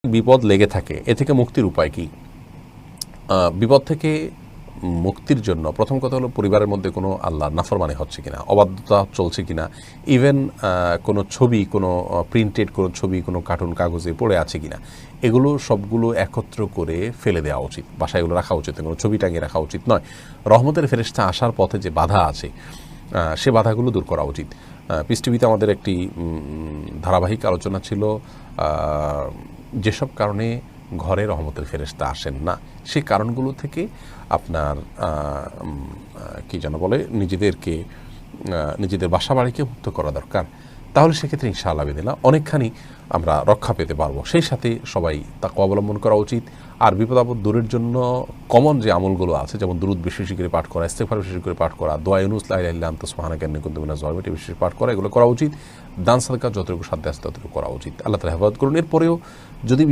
বিপদ লেগে থাকে এ থেকে মুক্তির উপায় কি? বিপদ থেকে মুক্তির জন্য প্রথম কথা হলো পরিবারের মধ্যে কোনো আল্লাহর নাফরমানি হচ্ছে কিনা, অবাধ্যতা চলছে কিনা, ইভেন কোনো ছবি, কোনো প্রিন্টেড কোনো ছবি, কোনো কার্টুন কাগজে পড়ে আছে কিনা, এগুলো সবগুলো একত্র করে ফেলে দেওয়া উচিত, বাসায় এগুলো রাখা উচিত, কোনো ছবি টাঙিয়ে রাখা উচিত নয়। রহমতের ফেরেশতা আসার পথে যে বাধা আছে সে বাধাগুলো দূর করা উচিত। পিস টিভিতে আমাদের একটি ধারাবাহিক আলোচনা ছিল যেসব কারণে ঘরে রহমতের ফেরেশতা আসেন না, সেই কারণগুলো থেকে আপনার কি যেন বলে নিজেদের বাসা বাড়িকে মুক্ত করা দরকার। তাহলে সেক্ষেত্রে ইনশাআল্লাহ বিদিনা অনেকখানি আমরা রক্ষা পেতে পারবো। সেই সাথে সবাই তাকওয়া অবলম্বন করা উচিত। আর বিপদ আপদ দূরের জন্য কমন যে আমলগুলো আছে, যেমন দুরূদ বেশি বেশি করে পাঠ করা, ইস্তেগফার বেশি বেশি করে পাঠ করা, দোয়া ইউনুস লা ইলাহা ইল্লা আনতা সুবহানাকা ইন্নী কুনতু মিনাজ জালিমিন বেশি পাঠ করা, এগুলো করা উচিত। দান সাদকা যতটুকু সাধ্য আছে ততটুকু করা উচিত। আল্লাহ তাআলা হেফাজত করুন। এরপরেও যদি